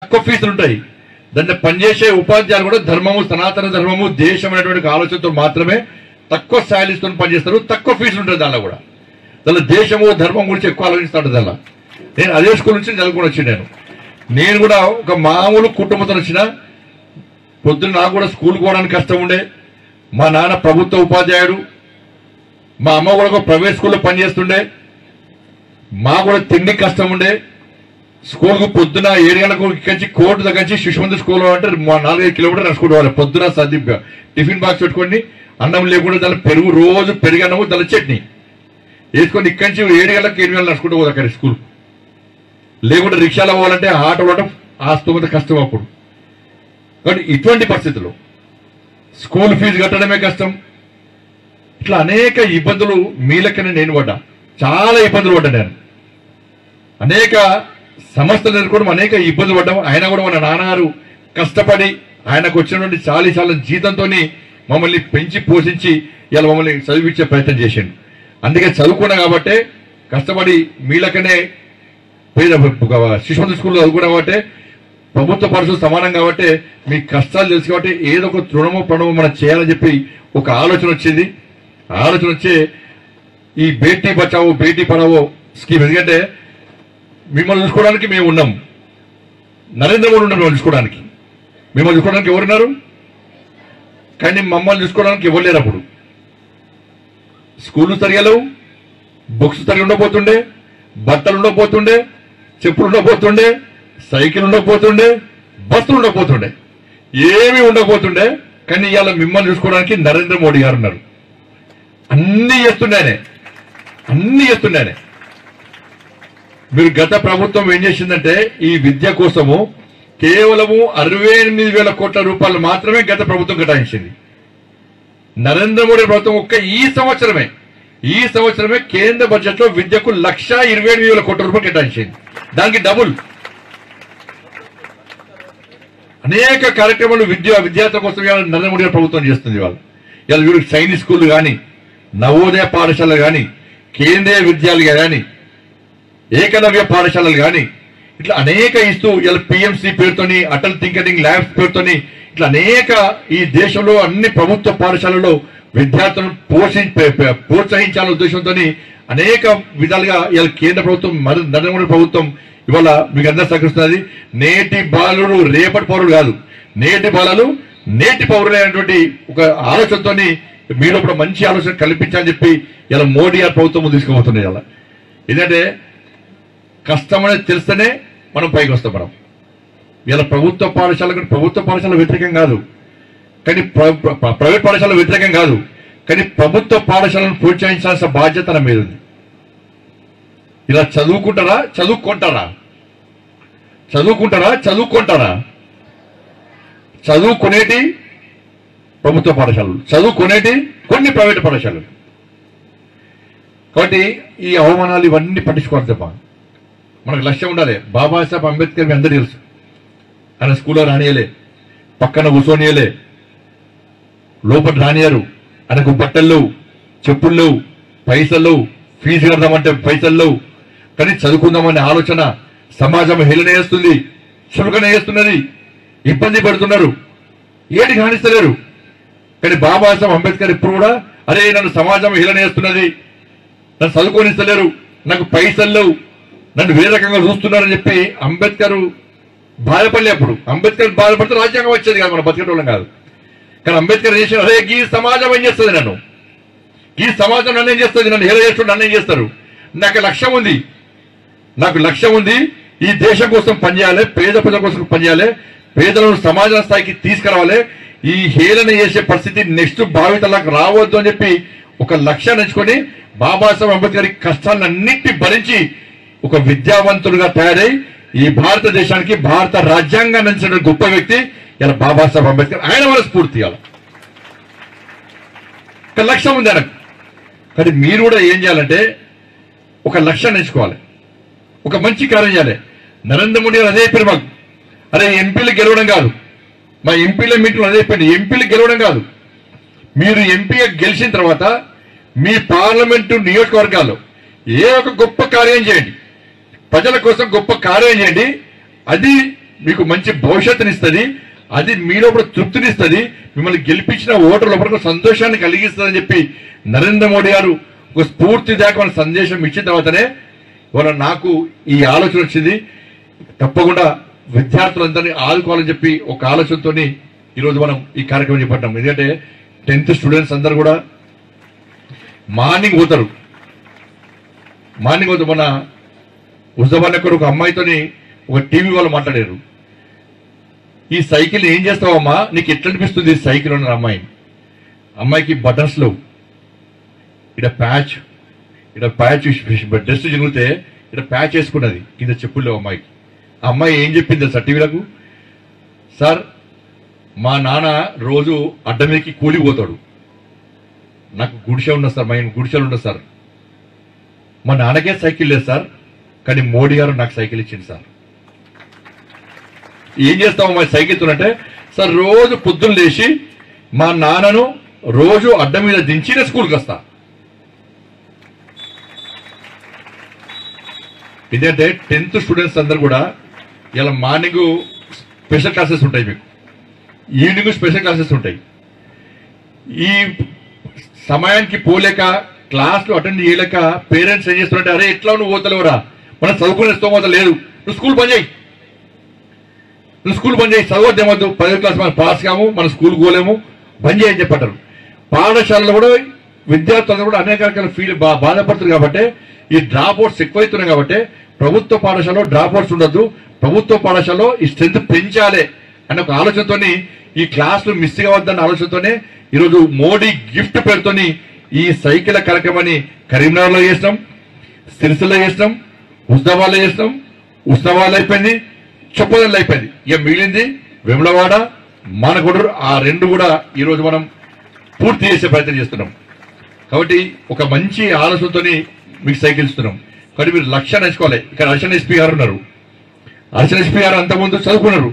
తక్కువ ఫీజులు ఉంటాయి. దాన్ని పనిచేసే ఉపాధ్యాయులు కూడా ధర్మము, సనాతన ధర్మము, దేశం అనేటువంటి ఆలోచనతో మాత్రమే తక్కువ శాలరీస్తో పనిచేస్తారు. తక్కువ ఫీజులు ఉంటుంది దానిలో కూడా. దానిలో దేశము ధర్మం గురించి ఎక్కువ ఆలోచిస్తాడు. దానిలో నేను అదే స్కూల్ నుంచి చదువుకొని వచ్చి నేను కూడా ఒక మామూలు కుటుంబంతో వచ్చిన. పొద్దున్న నాకు కూడా స్కూల్కి పోవడానికి కష్టం ఉండే. మా నాన్న ప్రభుత్వ ఉపాధ్యాయుడు, మా అమ్మ కూడా ఒక ప్రైవేట్ స్కూల్లో పనిచేస్తుండే. మా కూడా తిండి కష్టం ఉండే. స్కూల్కు పొద్దున 7 గంటలకు ఇక్కడి కోర్టు దగ్గర నుంచి శిశుమంది స్కూల్ అంటే 4-5 కిలోమీటర్లు నడుచుకుంటూ పొద్దున టిఫిన్ బాక్స్ పెట్టుకొని అన్నం లేకుండా దాని పెరుగు, రోజు పెరుగు అన్నము దాని చట్నీ వేసుకొని ఇక్కడి నుంచి 7 గంటలకు 8 గంటలు నడుచుకుంటూ పోదు అక్కడ స్కూల్. లేకుంటే రిక్షాలో పోవాలంటే ఆటో పోవడం ఆ స్తోమత కష్టం అప్పుడు. కాబట్టి ఇటువంటి పరిస్థితుల్లో స్కూల్ ఫీజు కట్టడమే కష్టం. ఇట్లా అనేక ఇబ్బందులు మీలకనే నేను పడ్డా. చాలా ఇబ్బందులు పడ్డా నేను. అనేక సమస్యలు ఎదుర్కోవడం, అనేక ఇబ్బందులు పడ్డాం. ఆయన కూడా మన నాన్నగారు కష్టపడి ఆయనకు వచ్చినటువంటి చాలా జీతంతో మమ్మల్ని పెంచి పోషించి ఇలా మమ్మల్ని చదివించే ప్రయత్నం చేసిండు. అందుకే చదువుకున్నా కాబట్టే కష్టపడి మీలకనే పేద శిశుమంది స్కూల్లో చదువుకున్నా కాబట్టి ప్రభుత్వ పరిస్థితులు సమానం కాబట్టి మీ కష్టాలు తెలుసు కాబట్టి ఏదో ఒక తృణమో ప్రణమో మనం చేయాలని చెప్పి ఒక ఆలోచన వచ్చింది. ఆలోచన వచ్చే ఈ బేటీ బచావో బేటీ పడావో స్కీమ్. ఎందుకంటే మిమ్మల్ని చూసుకోవడానికి మేము ఉన్నాం. నరేంద్ర మోడీ ఉన్నారు మిమ్మల్ని చూసుకోవడానికి. మిమ్మల్ని చూసుకోవడానికి ఎవరున్నారు? కానీ మమ్మల్ని చూసుకోవడానికి ఎవరు లేరు. అప్పుడు స్కూళ్ళు సరిగా లేవు, బుక్స్ సరిగా ఉండకపోతుండే, బట్టలు ఉండకపోతుండే, చెప్పులు ఉండకపోతుండే, సైకిల్ ఉండకపోతుండే, బస్సులు ఉండకపోతుండే, ఏమీ ఉండకపోతుండే. కానీ ఇవాళ మిమ్మల్ని చూసుకోవడానికి నరేంద్ర మోడీ గారు ఉన్నారు. అన్ని చేస్తున్నానే. మీరు గత ప్రభుత్వం ఏం చేసిందంటే ఈ విద్య కోసము కేవలము 68,000 కోట్ల రూపాయలు మాత్రమే గత ప్రభుత్వం కేటాయించింది. నరేంద్ర మోడీ ప్రభుత్వం ఒక్క ఈ సంవత్సరమే కేంద్ర బడ్జెట్ లో విద్యకు 1,27,000 కోట్ల రూపాయలు కేటాయించింది. దానికి డబుల్ అనేక కార్యక్రమాలు విద్యార్థుల కోసం నరేంద్ర మోడీ ప్రభుత్వం చేస్తుంది. ఇవాళ వీళ్ళకి సైనిక్ స్కూల్ కానీ, నవోదయ పాఠశాలలు కానీ, కేంద్రీయ విద్యాలయాలు కానీ, ఏకలవ్య పాఠశాలలు కానీ ఇట్లా అనేక ఇస్తూ ఇలా పిఎంసి పేరుతోని, అటల్ థింకింగ్ ల్యాబ్స్ పేరుతోని ఇట్లా అనేక ఈ దేశంలో అన్ని ప్రభుత్వ పాఠశాలలో విద్యార్థులను ప్రోత్సహించాలనే ఉద్దేశంతో అనేక విధాలుగా ఇలా కేంద్ర ప్రభుత్వం నరేంద్ర మోడీ ప్రభుత్వం ఇవాళ మీకు అందరూ సహకరిస్తున్నది. నేటి బాలుడు రేపటి పౌరుడు కాదు, నేటి బాలలు నేటి పౌరులు అనేటువంటి ఒక ఆలోచనతో మీరు ఇప్పుడు మంచి ఆలోచన కల్పించాలని చెప్పి ఇలా మోడీ గారి ప్రభుత్వం తీసుకుపోతున్నాయి. ఇలా ఎందుకంటే కష్టం అనేది తెలిస్తేనే మనం పైకి వస్తాం. మనం ఇలా ప్రభుత్వ పాఠశాల వ్యతిరేకం కాదు, కానీ ప్రైవేట్ పాఠశాల వ్యతిరేకం కాదు, కానీ ప్రభుత్వ పాఠశాలను ప్రోత్సహించాల్సిన బాధ్యత నా మీద ఉంది. ఇలా చదువుకుంటారా? చదువుకునేటి ప్రభుత్వ పాఠశాలలు, చదువుకునేటి కొన్ని ప్రైవేట్ పాఠశాలలు. కాబట్టి ఈ అవమానాలు ఇవన్నీ పట్టించుకోవాలి తప్ప మనకు లక్ష్యం ఉండాలి. బాబాసాహెబ్ అంబేద్కర్ మీ అందరూ తెలుసు. ఆయన స్కూల్లో రానియలే, పక్కన కూర్చోనియలే, లోపల రానియారు. ఆయనకు బట్టలు లేవు, చెప్పులు లేవు, పైసలు లేవు, ఫీజు కడదామంటే పైసలు లేవు. కానీ చదువుకుందామనే ఆలోచన సమాజం హేళన చేస్తుంది, చులకన చేస్తున్నది, ఇబ్బంది పడుతున్నారు, ఏటికి హానిస్తలేరు. కానీ బాబాసాహెబ్ అంబేద్కర్ ఇప్పుడు కూడా అరే నన్ను సమాజం హేళన చేస్తున్నది, నన్ను చదువుకోనిస్తలేరు, నాకు పైసలు లేవు, నన్ను వేరే రకంగా చూస్తున్నారని చెప్పి అంబేద్కర్ బాధపడలే. అప్పుడు అంబేద్కర్ బాధపడితే రాజ్యాంగం వచ్చేది కాదు, మనం బతికేటోళ్ళం కాదు. కానీ అంబేద్కర్ చేసిన అరే ఈ సమాజం ఏం చేస్తుంది, ఈ సమాజం నన్ను ఏం చేస్తుంది, నన్ను హేళన చేస్తుంది, నన్ను ఏం చేస్తారు. నాకు లక్ష్యం ఉంది, ఈ దేశం కోసం పనిచేయాలి, పేద ప్రజల కోసం పనిచేయాలి, పేదలను సమాజ స్థాయికి తీసుకురావాలి, ఈ హేళన చేసే పరిస్థితి నెక్స్ట్ భావితలకు రావద్దు అని చెప్పి ఒక లక్ష్యాన్ని ఎంచుకొని బాబాసాహెబ్ అంబేద్కర్ కష్టాలన్నింటినీ భరించి ఒక విద్యావంతుడుగా తయారై ఈ భారతదేశానికి భారత రాజ్యాంగాన్ని అందించిన గొప్ప వ్యక్తి ఇలా బాబాసాహెబ్ అంబేద్కర్. ఆయన వల్ల స్ఫూర్తి ఒక లక్ష్యం ఉంది ఆయనకు. కానీ మీరు కూడా ఏం చేయాలంటే ఒక లక్ష్యాన్ని ఎంచుకోవాలి, ఒక మంచి కార్యం చేయాలి. నరేంద్ర మోడీ గారు అదే చెప్పారు మాకు, అరే ఎంపీలు గెలవడం కాదు, మా ఎంపీల మీటింగ్ అదే చెప్పండి, ఎంపీలు గెలవడం కాదు, మీరు ఎంపీగా గెలిచిన తర్వాత మీ పార్లమెంటు నియోజకవర్గాల్లో ఏ ఒక గొప్ప కార్యం చేయండి, ప్రజల కోసం గొప్ప కార్యం చేయండి, అది మీకు మంచి భవిష్యత్తునిస్తుంది, అది మీ లోపల తృప్తినిస్తుంది, మిమ్మల్ని గెలిపించిన ఓటర్ లోపల సంతోషాన్ని కలిగిస్తుందని చెప్పి నరేంద్ర మోడీ గారు ఒక స్ఫూర్తిదాయకమైన సందేశం ఇచ్చిన తర్వాతనే ఇవాళ నాకు ఈ ఆలోచన వచ్చింది. తప్పకుండా విద్యార్థులందరినీ ఆదుకోవాలని చెప్పి ఒక ఆలోచనతో ఈరోజు మనం ఈ కార్యక్రమం చేపట్టాం. ఎందుకంటే 10th స్టూడెంట్స్ అందరూ కూడా మార్నింగ్ పోతారు. మన ఉజ్జబాన్ ఒక అమ్మాయితోని ఒక టీవీ వాళ్ళు మాట్లాడారు, ఈ సైకిల్ ఏం చేస్తావమ్మా, నీకు ఎట్లా అనిపిస్తుంది ఈ సైకిల్ అన్నారు అమ్మాయికి బటన్స్ లేవు, ఇక్కడ ప్యాచ్ డ్రెస్ చినిగితే ఇక్కడ ప్యాచ్ వేసుకున్నది, కింద చెప్పులు లేవు అమ్మాయికి. ఆ అమ్మాయి ఏం చెప్పింది సార్ టీవీలకు, సార్ మా నాన్న రోజు అడ్డమీకి కూలిపోతాడు, నాకు గుడిసె ఉన్నది సార్, మా గుడిసెలు ఉండదు సార్, మా నాన్నకే సైకిల్ లేదు సార్, కానీ మోడీ గారు నాకు సైకిల్ ఇచ్చింది సార్. ఏం చేస్తాము మా సైకిల్ అంటే, సార్ రోజు పొద్దున్న లేచి మా నాన్నను రోజు అడ్డ మీద దించిన స్కూల్కి వస్తా. ఇదంటే 10th స్టూడెంట్స్ అందరు కూడా ఇలా మార్నింగ్ స్పెషల్ క్లాసెస్ ఉంటాయి, మీకు ఈవినింగ్ స్పెషల్ క్లాసెస్ ఉంటాయి. ఈ సమయానికి పోలేక క్లాస్లో అటెండ్ చేయలేక పేరెంట్స్ ఏం చేస్తున్నారంటే, అరే ఎట్లా నువ్వు పోతలేవురా, మనం చదువుకునే స్తోమత లేదు, నువ్వు స్కూల్ బంద్ చేయి, చదవద్దేమద్దు, 10వ క్లాస్ మనం పాస్ కాము, మన స్కూల్ పోలేము, బంద్ చేయని చెప్పంటారు. పాఠశాలలో కూడా విద్యార్థులు కూడా అనేక రకాల బాధపడుతుంది. కాబట్టి ఈ డ్రాప్ అవుట్స్ ఎక్కువైతున్నాయి. కాబట్టి ప్రభుత్వ పాఠశాలలో డ్రాప్ అవుట్స్ ఉండొద్దు, ప్రభుత్వ పాఠశాలలో ఈ స్ట్రెంత్ పెంచాలి అనే ఒక ఆలోచనతో, ఈ క్లాసులు మిస్ కావద్దన్న ఆలోచనతోనే ఈరోజు మోడీ గిఫ్ట్ పేరుతోని ఈ సైకిల్ కార్యక్రమాన్ని కరీంనగర్లో చేసినాం, సిరిసిల్లో చేసినాం, హుస్నాబాద్లో చేసినాం, ఉస్నాబాద్లో అయిపోయింది, చొప్పదంలో అయిపోయింది. ఇక మిగిలింది వేములవాడ, మానకొండూరు. ఆ రెండు కూడా ఈరోజు మనం పూర్తి చేసే ప్రయత్నం చేస్తున్నాం. కాబట్టి ఒక మంచి ఆలోచనతో మీకు సైకిల్ ఇస్తున్నాం. కాబట్టి మీరు లక్ష్యాన్ని నేర్చుకోవాలి. ఇక్కడ అర్చన ఎస్పీ గారు ఉన్నారు, అర్చన ఎస్పీ గారు అంతకుముందు చదువుకున్నారు.